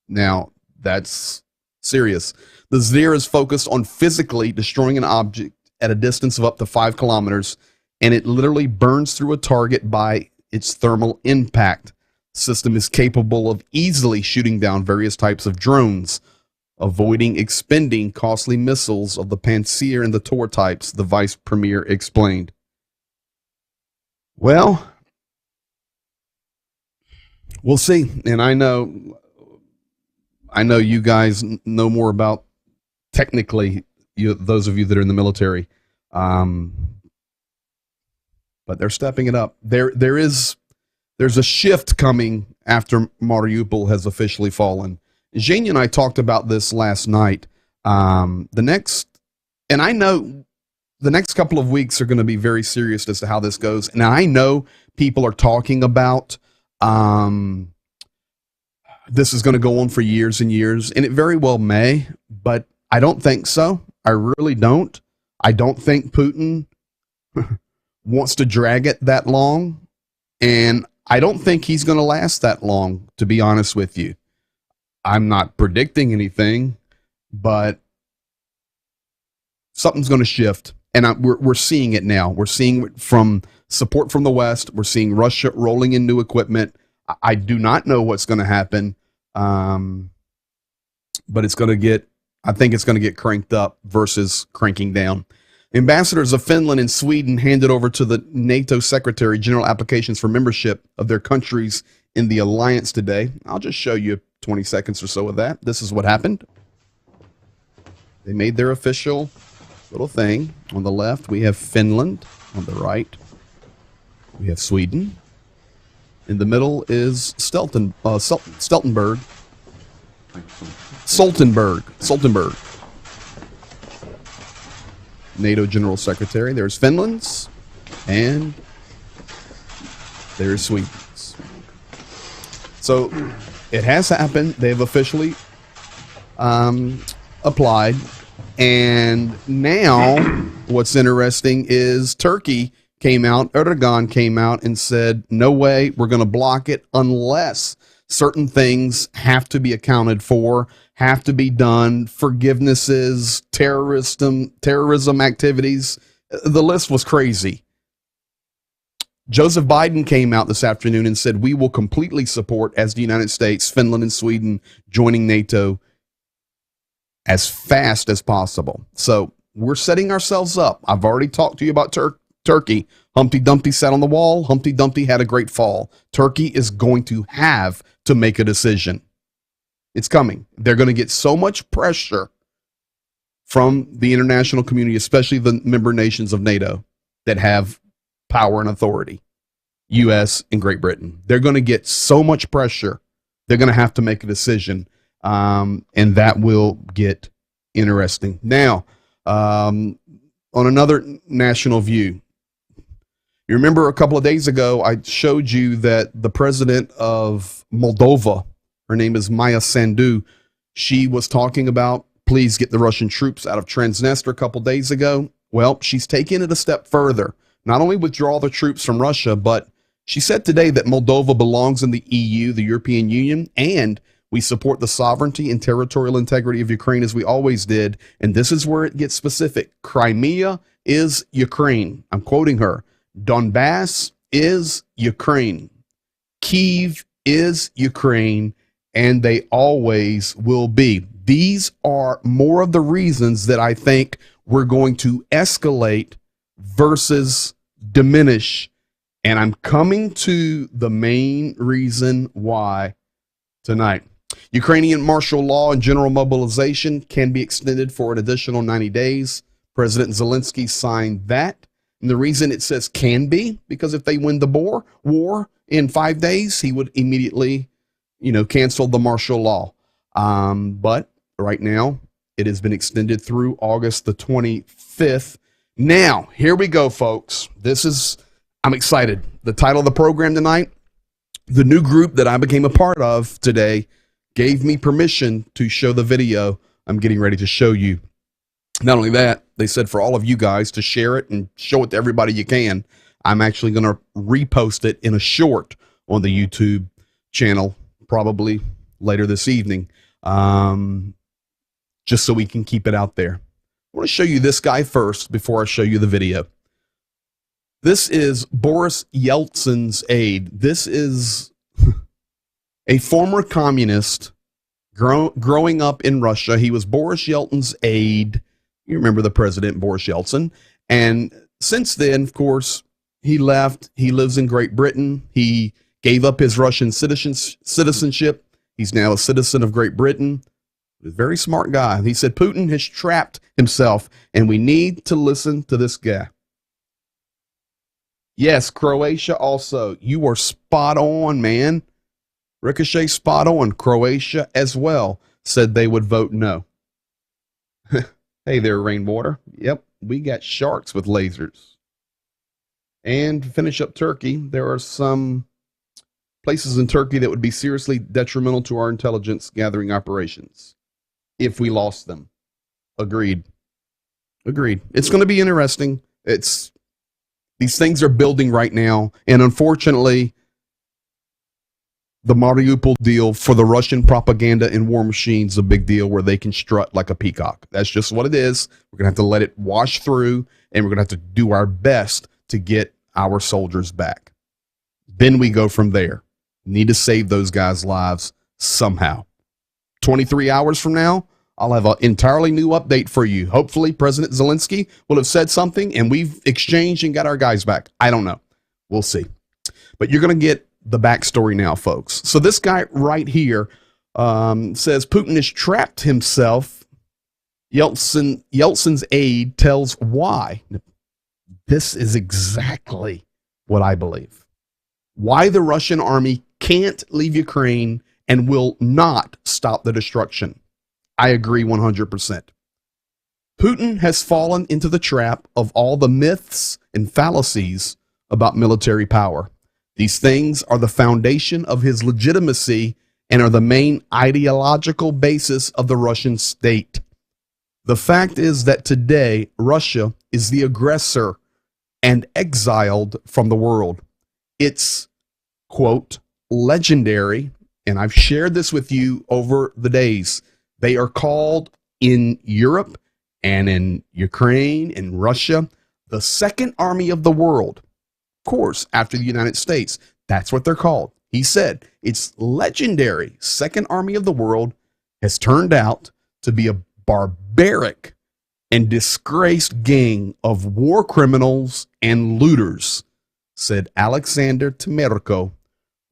Now, that's serious. The Zadira is focused on physically destroying an object at a distance of up to 5 kilometers, and it literally burns through a target by its thermal impact. The system is capable of easily shooting down various types of drones, avoiding expending costly missiles of the Pantsir and the Tor types, the vice premier explained. Well, we'll see. And I know you guys know more about technically those of you that are in the military, but they're stepping it up. There's a shift coming after Mariupol has officially fallen. Zhenya and I talked about this last night. I know the next couple of weeks are going to be very serious as to how this goes. And I know people are talking about this is going to go on for years and years, and it very well may, but I don't think so. I really don't. I don't think Putin wants to drag it that long, and I don't think he's going to last that long, to be honest with you. I'm not predicting anything, but something's going to shift, and we're seeing it now. We're seeing it from support from the West. We're seeing Russia rolling in new equipment. I do not know what's going to happen, but it's going to get, I think it's going to get cranked up versus cranking down. Ambassadors of Finland and Sweden handed over to the NATO Secretary General applications for membership of their countries in the alliance today. I'll just show you 20 seconds or so of that. This is what happened. They made their official little thing. On the left, we have Finland. On the right, we have Sweden. In the middle is Stoltenberg. NATO General Secretary. There's Finland's, and there's Sweden's. So it has happened. They've officially applied. And now what's interesting is Turkey came out, Erdogan came out and said, no way, we're going to block it unless certain things have to be accounted for, have to be done, forgivenesses, terrorism activities. The list was crazy. Joseph Biden came out this afternoon and said, we will completely support, as the United States, Finland and Sweden joining NATO as fast as possible. So we're setting ourselves up. I've already talked to you about Turkey. Humpty Dumpty sat on the wall. Humpty Dumpty had a great fall. Turkey is going to have to make a decision. It's coming. They're going to get so much pressure from the international community, especially the member nations of NATO that have power and authority, U.S. and Great Britain. They're going to get so much pressure. They're going to have to make a decision, and that will get interesting. Now, on another national view, you remember a couple of days ago, I showed you that the president of Moldova, her name is Maya Sandu, she was talking about, please get the Russian troops out of Transnistria a couple days ago. Well, she's taken it a step further. Not only withdraw the troops from Russia, but she said today that Moldova belongs in the EU, the European Union, and we support the sovereignty and territorial integrity of Ukraine as we always did. And this is where it gets specific. Crimea is Ukraine. I'm quoting her. Donbass is Ukraine. Kyiv is Ukraine, and they always will be. These are more of the reasons that I think we're going to escalate versus diminish. And I'm coming to the main reason why tonight. Ukrainian martial law and general mobilization can be extended for an additional 90 days. President Zelensky signed that. And the reason it says can be, because if they win the war in 5 days, he would immediately, cancel the martial law. But right now, it has been extended through August the 25th. Now, here we go, folks. I'm excited. The title of the program tonight, the new group that I became a part of today gave me permission to show the video I'm getting ready to show you. Not only that, they said for all of you guys to share it and show it to everybody you can. I'm actually going to repost it in a short on the YouTube channel, probably later this evening, just so we can keep it out there. I want to show you this guy first before I show you the video. This is Boris Yeltsin's aide. This is a former communist growing up in Russia. He was Boris Yeltsin's aide. You remember the president, Boris Yeltsin. And since then, of course, he left. He lives in Great Britain. He gave up his Russian citizenship. He's now a citizen of Great Britain. A very smart guy. He said Putin has trapped himself, and we need to listen to this guy. Yes, Croatia also. You are spot on, man. Ricochet spot on. Croatia as well said they would vote no. Hey there, Rainwater. Yep, we got sharks with lasers. And to finish up Turkey, there are some places in Turkey that would be seriously detrimental to our intelligence gathering operations if we lost them. Agreed. It's going to be interesting. These things are building right now, and unfortunately, the Mariupol deal for the Russian propaganda and war machine is a big deal where they can strut like a peacock. That's just what it is. We're going to have to let it wash through, and we're going to have to do our best to get our soldiers back. Then we go from there. Need to save those guys' lives somehow. 23 hours from now, I'll have an entirely new update for you. Hopefully, President Zelensky will have said something, and we've exchanged and got our guys back. I don't know. We'll see. But you're going to get the backstory now, folks. So this guy right here says Putin has trapped himself. Yeltsin's aide tells why. This is exactly what I believe. Why the Russian army can't leave Ukraine and will not stop the destruction. I agree 100%. Putin has fallen into the trap of all the myths and fallacies about military power. These things are the foundation of his legitimacy and are the main ideological basis of the Russian state. The fact is that today, Russia is the aggressor and exiled from the world. It's, quote, legendary, and I've shared this with you over the days. They are called in Europe and in Ukraine and Russia, the second army of the world. Of course, after the United States, that's what they're called. He said it's legendary. Second army of the world has turned out to be a barbaric and disgraced gang of war criminals and looters, said Alexander Temerko,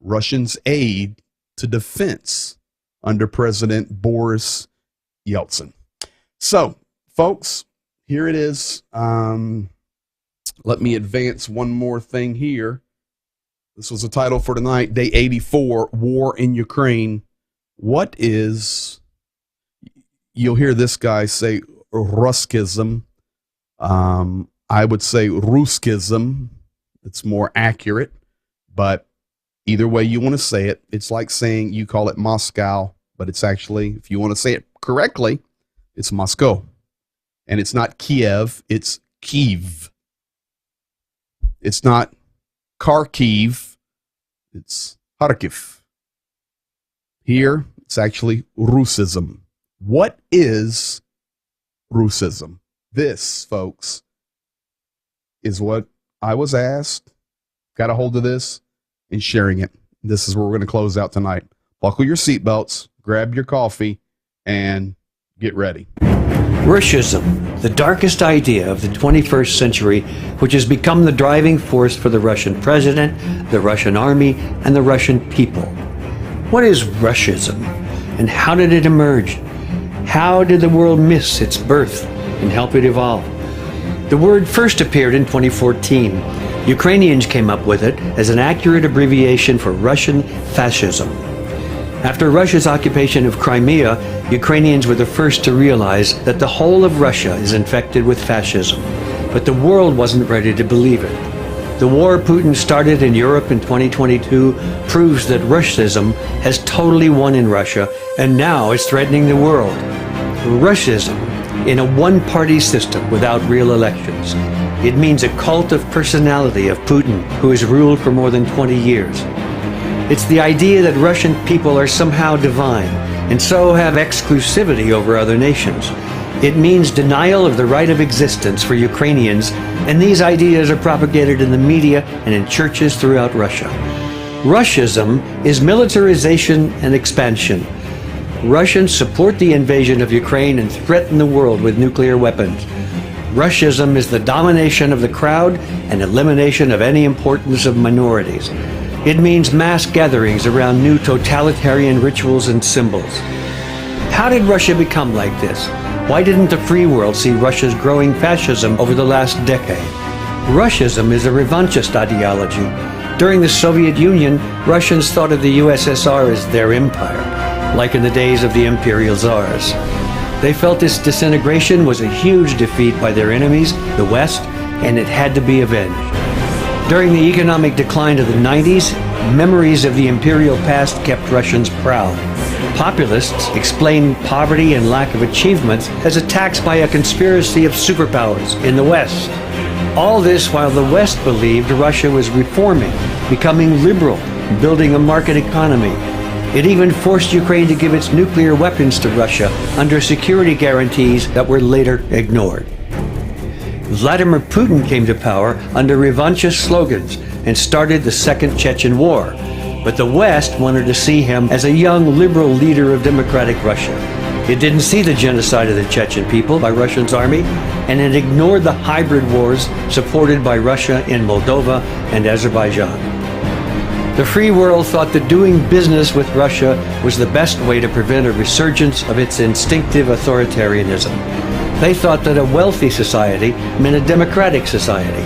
Russia's aide to defense under President Boris Yeltsin. So, folks, here it is. Let me advance one more thing here. This was the title for tonight, Day 84, War in Ukraine. What is, you'll hear this guy say Ruscism. I would say Ruscism. It's more accurate, but either way you want to say it, it's like saying you call it Moscow, but it's actually, if you want to say it correctly, it's Moscow. And it's not Kiev, it's Kyiv. It's not Kharkiv, it's Kharkiv. Here, it's actually Ruscism. What is Ruscism? This, folks, is what I was asked, got a hold of this, and sharing it. This is where we're going to close out tonight. Buckle your seatbelts, grab your coffee, and get ready. Ruscism, the darkest idea of the 21st century, which has become the driving force for the Russian president, the Russian army, and the Russian people. What is Ruscism, and how did it emerge? How did the world miss its birth and help it evolve? The word first appeared in 2014. Ukrainians came up with it as an accurate abbreviation for Russian fascism. After Russia's occupation of Crimea, Ukrainians were the first to realize that the whole of Russia is infected with fascism. But the world wasn't ready to believe it. The war Putin started in Europe in 2022 proves that Ruscism has totally won in Russia, and now it's threatening the world. Ruscism, in a one-party system without real elections. It means a cult of personality of Putin, who has ruled for more than 20 years. It's the idea that Russian people are somehow divine, and so have exclusivity over other nations. It means denial of the right of existence for Ukrainians, and these ideas are propagated in the media and in churches throughout Russia. Ruscism is militarization and expansion. Russians support the invasion of Ukraine and threaten the world with nuclear weapons. Ruscism is the domination of the crowd and elimination of any importance of minorities. It means mass gatherings around new totalitarian rituals and symbols. How did Russia become like this? Why didn't the free world see Russia's growing fascism over the last decade? Ruscism is a revanchist ideology. During the Soviet Union, Russians thought of the USSR as their empire, like in the days of the imperial czars. They felt this disintegration was a huge defeat by their enemies, the West, and it had to be avenged. During the economic decline of the 90s, memories of the imperial past kept Russians proud. Populists explained poverty and lack of achievements as attacks by a conspiracy of superpowers in the West. All this while the West believed Russia was reforming, becoming liberal, building a market economy. It even forced Ukraine to give its nuclear weapons to Russia under security guarantees that were later ignored. Vladimir Putin came to power under revanchist slogans and started the Second Chechen War. But the West wanted to see him as a young liberal leader of democratic Russia. It didn't see the genocide of the Chechen people by Russia's army, and it ignored the hybrid wars supported by Russia in Moldova and Azerbaijan. The free world thought that doing business with Russia was the best way to prevent a resurgence of its instinctive authoritarianism. They thought that a wealthy society meant a democratic society.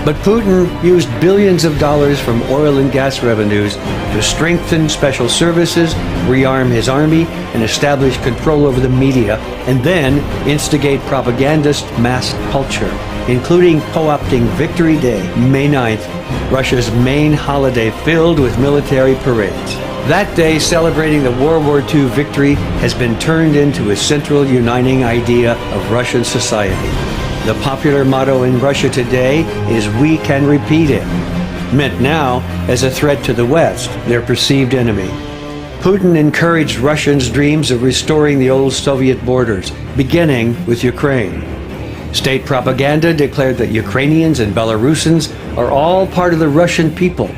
But Putin used billions of dollars from oil and gas revenues to strengthen special services, rearm his army, and establish control over the media, and then instigate propagandist mass culture, including co-opting Victory Day, May 9th, Russia's main holiday filled with military parades. That day, celebrating the World War II victory, has been turned into a central uniting idea of Russian society. The popular motto in Russia today is "We can repeat it," meant now as a threat to the West, their perceived enemy. Putin encouraged Russians' dreams of restoring the old Soviet borders, beginning with Ukraine. State propaganda declared that Ukrainians and Belarusians are all part of the Russian people.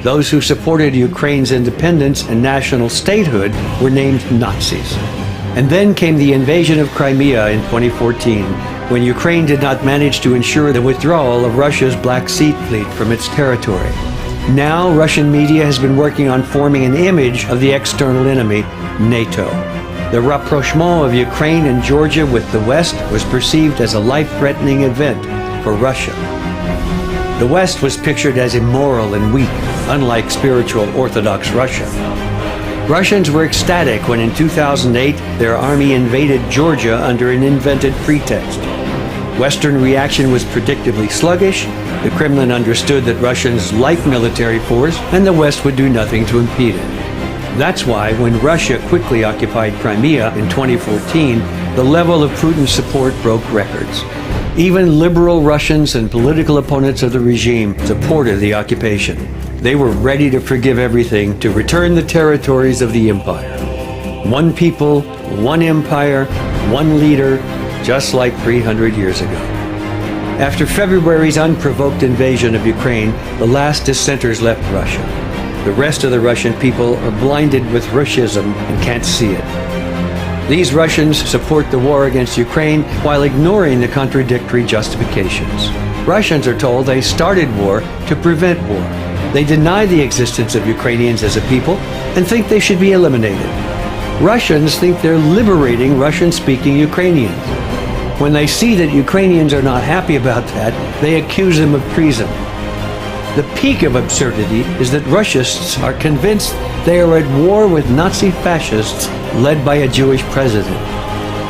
Those who supported Ukraine's independence and national statehood were named Nazis. And then came the invasion of Crimea in 2014, when Ukraine did not manage to ensure the withdrawal of Russia's Black Sea Fleet from its territory. Now, Russian media has been working on forming an image of the external enemy, NATO. The rapprochement of Ukraine and Georgia with the West was perceived as a life-threatening event for Russia. The West was pictured as immoral and weak, unlike spiritual Orthodox Russia. Russians were ecstatic when in 2008 their army invaded Georgia under an invented pretext. Western reaction was predictably sluggish. The Kremlin understood that Russians liked military force and the West would do nothing to impede it. That's why when Russia quickly occupied Crimea in 2014, the level of Putin's support broke records. Even liberal Russians and political opponents of the regime supported the occupation. They were ready to forgive everything to return the territories of the empire. One people, one empire, one leader, just like 300 years ago. After February's unprovoked invasion of Ukraine, the last dissenters left Russia. The rest of the Russian people are blinded with Ruscism and can't see it. These Russians support the war against Ukraine while ignoring the contradictory justifications. Russians are told they started war to prevent war. They deny the existence of Ukrainians as a people and think they should be eliminated. Russians think they're liberating Russian-speaking Ukrainians. When they see that Ukrainians are not happy about that, they accuse them of treason. The peak of absurdity is that Russists are convinced they are at war with Nazi fascists led by a Jewish president.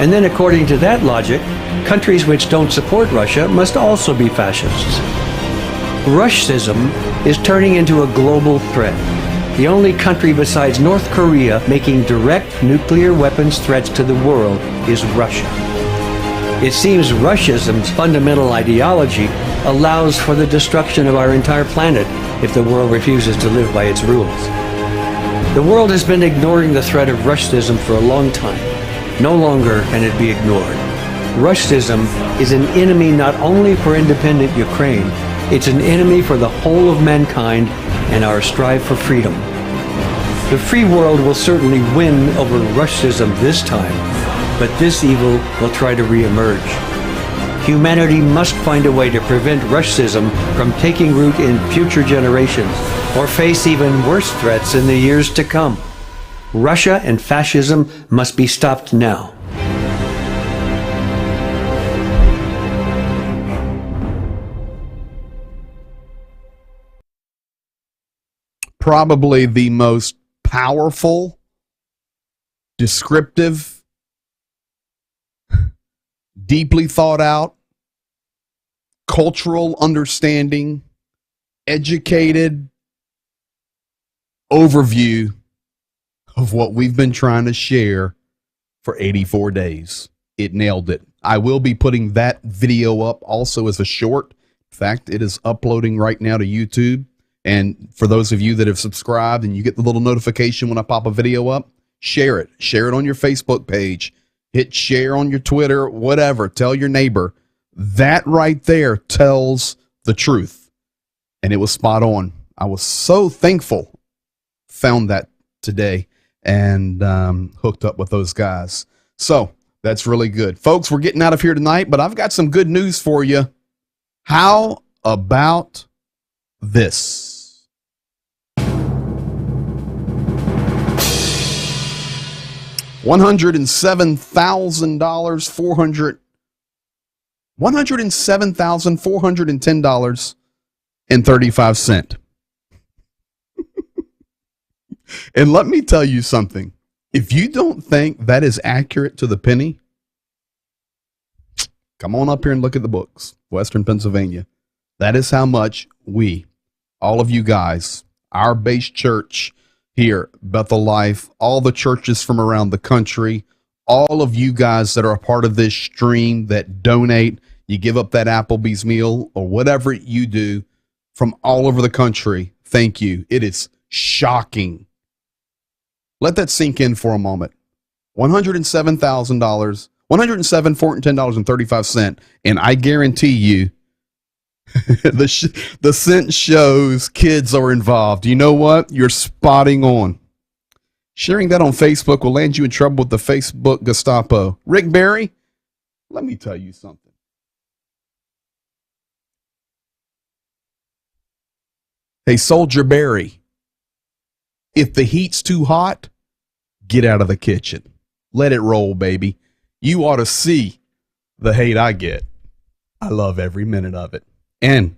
And then according to that logic, countries which don't support Russia must also be fascists. Ruscism is turning into a global threat. The only country besides North Korea making direct nuclear weapons threats to the world is Russia. It seems Ruscism's fundamental ideology allows for the destruction of our entire planet if the world refuses to live by its rules. The world has been ignoring the threat of Ruscism for a long time. No longer can it be ignored. Ruscism is an enemy not only for independent Ukraine, it's an enemy for the whole of mankind and our strive for freedom. The free world will certainly win over Ruscism this time, but this evil will try to reemerge. Humanity must find a way to prevent Ruscism from taking root in future generations, or face even worse threats in the years to come. Russia and fascism must be stopped now. Probably the most powerful, descriptive, deeply thought out, cultural understanding, educated overview of what we've been trying to share for 84 days. It nailed it. I will be putting that video up also as a short. In fact, it is uploading right now to YouTube. And for those of you that have subscribed and you get the little notification when I pop a video up, share it. Share it on your Facebook page. Hit share on your Twitter, whatever. Tell your neighbor. That right there tells the truth. And it was spot on. I was so thankful. Found that today and hooked up with those guys. So that's really good. Folks, we're getting out of here tonight, but I've got some good news for you. How about this? $107,410 $107,410.35. And let me tell you something. If you don't think that is accurate to the penny, come on up here and look at the books. Western Pennsylvania. That is how much we, all of you guys, our base church here, Bethel Life, all the churches from around the country, all of you guys that are a part of this stream that donate, you give up that Applebee's meal or whatever you do from all over the country. Thank you. It is shocking. Let that sink in for a moment. $107,000, $107,410.35. And I guarantee you, the cent shows kids are involved. You know what? You're spotting on. Sharing that on Facebook will land you in trouble with the Facebook Gestapo. Rick Barry, let me tell you something. Hey, Soldier Barry, if the heat's too hot, get out of the kitchen. Let it roll, baby. You ought to see the hate I get. I love every minute of it. And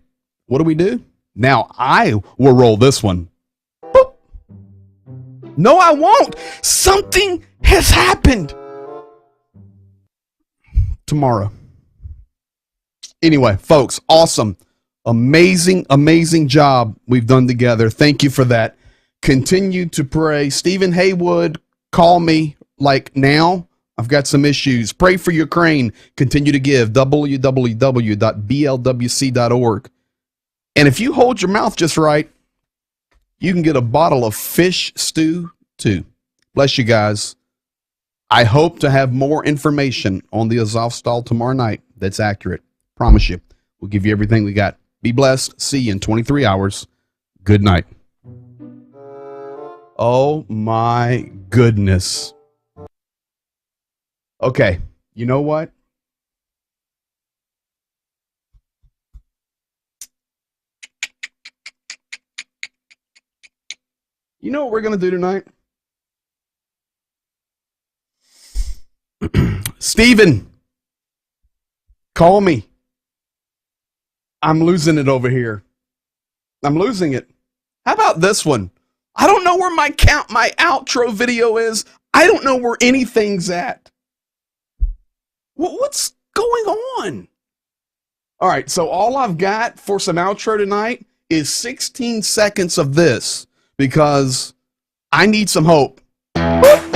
what do we do? Now I will roll this one. Boop. No, I won't. Something has happened. Tomorrow. Anyway, folks, awesome. Amazing, amazing job we've done together. Thank you for that. Continue to pray. Stephen Haywood, call me like now. I've got some issues. Pray for Ukraine. Continue to give. www.blwc.org. And if you hold your mouth just right, you can get a bottle of fish stew too. Bless you guys. I hope to have more information on the Azovstal tomorrow night that's accurate. Promise you. We'll give you everything we got. Be blessed. See you in 23 hours. Good night. Oh my goodness. Okay, you know what? You know what we're going to do tonight? Stephen, call me. I'm losing it over here. I'm losing it. How about this one? I don't know where my outro video is. I don't know where anything's at. What's going on? All right, so all I've got for some outro tonight is 16 seconds of this because I need some hope. Boop.